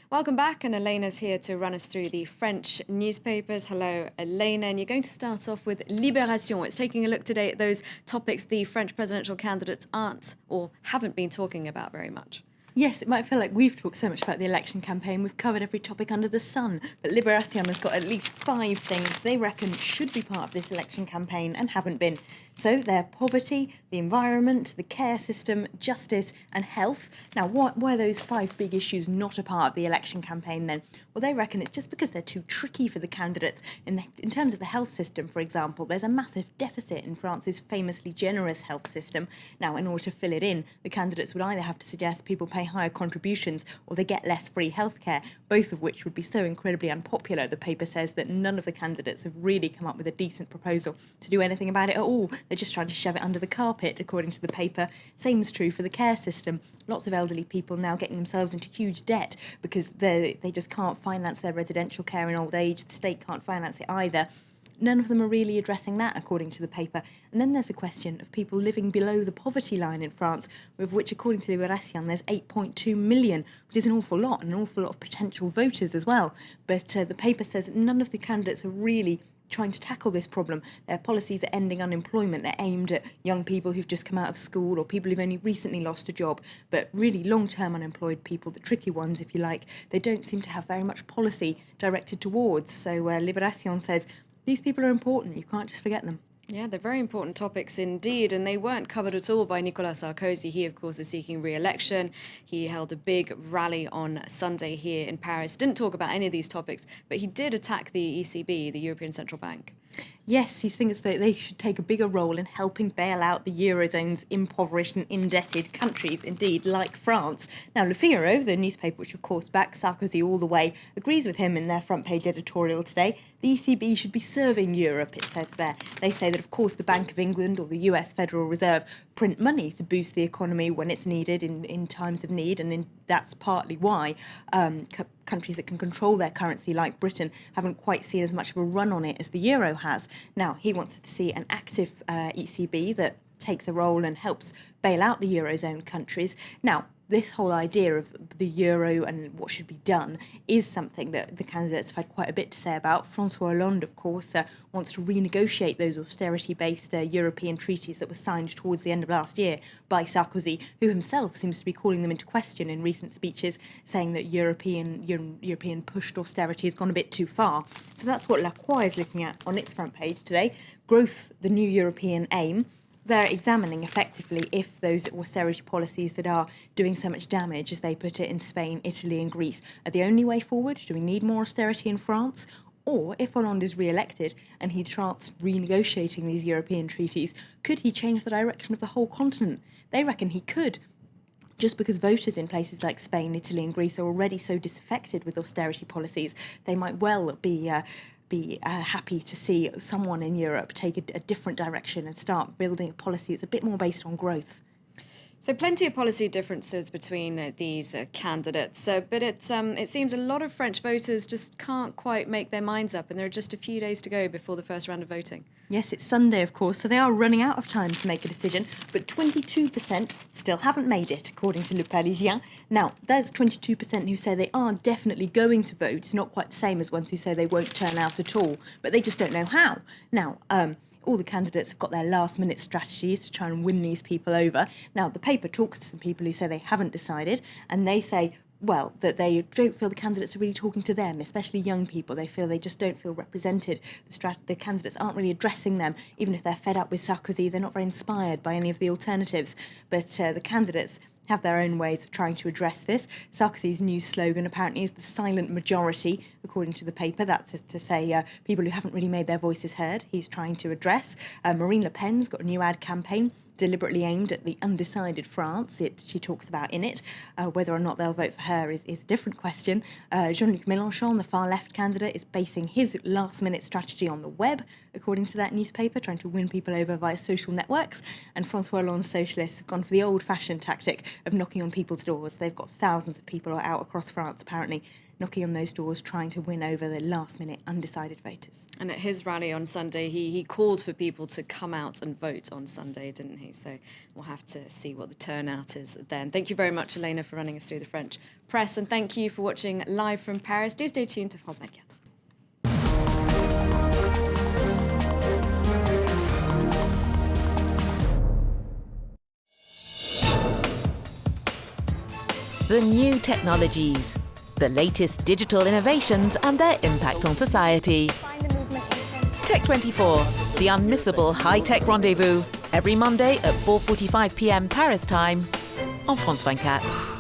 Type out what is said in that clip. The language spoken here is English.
Welcome back, and Elena's here to run us through the French newspapers. Hello, Elena, and you're going to start off with Libération. It's taking a look today at those topics the French presidential candidates aren't or haven't been talking about very much. Yes, it might feel like we've talked so much about the election campaign, we've covered every topic under the sun, but Libération has got at least 5 things they reckon should be part of this election campaign and haven't been. So they're poverty, the environment, the care system, justice and health. Now, why are those 5 big issues not a part of the election campaign then? Well, they reckon it's just because they're too tricky for the candidates. In terms of the health system, for example, there's a massive deficit in France's famously generous health system. Now, in order to fill it in, the candidates would either have to suggest people pay higher contributions or they get less free healthcare, both of which would be so incredibly unpopular. The paper says that none of the candidates have really come up with a decent proposal to do anything about it at all. They're just trying to shove it under the carpet, according to the paper. Same is true for the care system. Lots of elderly people now getting themselves into huge debt because they just can't finance their residential care in old age. The state can't finance it either. None of them are really addressing that, according to the paper. And then there's the question of people living below the poverty line in France, with which, according to Libération, there's 8.2 million, which is an awful lot, and an awful lot of potential voters as well. But the paper says that none of the candidates are really trying to tackle this problem. Their policies are ending unemployment. They're aimed at young people who've just come out of school or people who've only recently lost a job, but really long-term unemployed people, the tricky ones, if you like, they don't seem to have very much policy directed towards. So Libération says these people are important. You can't just forget them. Yeah, they're very important topics indeed, and they weren't covered at all by Nicolas Sarkozy. He, of course, is seeking re-election. He held a big rally on Sunday here in Paris. Didn't talk about any of these topics, but he did attack the ECB, the European Central Bank. Yes, he thinks that they should take a bigger role in helping bail out the Eurozone's impoverished and indebted countries, indeed, like France. Now, Le Figaro, the newspaper which of course backs Sarkozy all the way, agrees with him in their front page editorial today. The ECB should be serving Europe, it says there. They say that, of course, the Bank of England or the US Federal Reserve print money to boost the economy when it's needed in times of need, and that's partly why countries that can control their currency, like Britain, haven't quite seen as much of a run on it as the euro has. Now, he wants to see an active ECB that takes a role and helps bail out the Eurozone countries. Now, this whole idea of the euro and what should be done is something that the candidates have had quite a bit to say about. François Hollande, of course, wants to renegotiate those austerity-based European treaties that were signed towards the end of last year by Sarkozy, who himself seems to be calling them into question in recent speeches, saying that European pushed austerity has gone a bit too far. So that's what La Croix is looking at on its front page today. Growth, the new European aim. They're examining effectively if those austerity policies that are doing so much damage, as they put it, in Spain, Italy and Greece, are the only way forward. Do we need more austerity in France? Or if Hollande is re-elected and he starts renegotiating these European treaties, could he change the direction of the whole continent? They reckon he could. Just because voters in places like Spain, Italy and Greece are already so disaffected with austerity policies, they might well be happy to see someone in Europe take a different direction and start building a policy that's a bit more based on growth. So plenty of policy differences between these candidates, but it seems a lot of French voters just can't quite make their minds up, and there are just a few days to go before the first round of voting. Yes, it's Sunday, of course, so they are running out of time to make a decision, but 22% still haven't made it, according to Le Parisien. Now, there's 22% who say they are definitely going to vote. It's not quite the same as ones who say they won't turn out at all, but they just don't know how. Now, all the candidates have got their last-minute strategies to try and win these people over. Now, the paper talks to some people who say they haven't decided, and they say, well, that they don't feel the candidates are really talking to them, especially young people. They feel they just don't feel represented. The candidates aren't really addressing them. Even if they're fed up with Sarkozy, they're not very inspired by any of the alternatives. But the candidates have their own ways of trying to address this. Sarkozy's new slogan apparently is the silent majority, according to the paper. That's to say people who haven't really made their voices heard he's trying to address. Marine Le Pen's got a new ad campaign deliberately aimed at the undecided France. She talks about in it. Whether or not they'll vote for her is a different question. Jean-Luc Mélenchon, the far-left candidate, is basing his last-minute strategy on the web, according to that newspaper, trying to win people over via social networks. And François Hollande's socialists have gone for the old-fashioned tactic of knocking on people's doors. They've got thousands of people out across France, apparently, knocking on those doors, trying to win over the last-minute undecided voters. And at his rally on Sunday, he called for people to come out and vote on Sunday, didn't he? So we'll have to see what the turnout is then. Thank you very much, Elena, for running us through the French press, and thank you for watching live from Paris. Do stay tuned to France 24. The new technologies, the latest digital innovations and their impact on society. Tech24, the unmissable high-tech rendezvous, every Monday at 4:45 p.m. Paris time on France 24.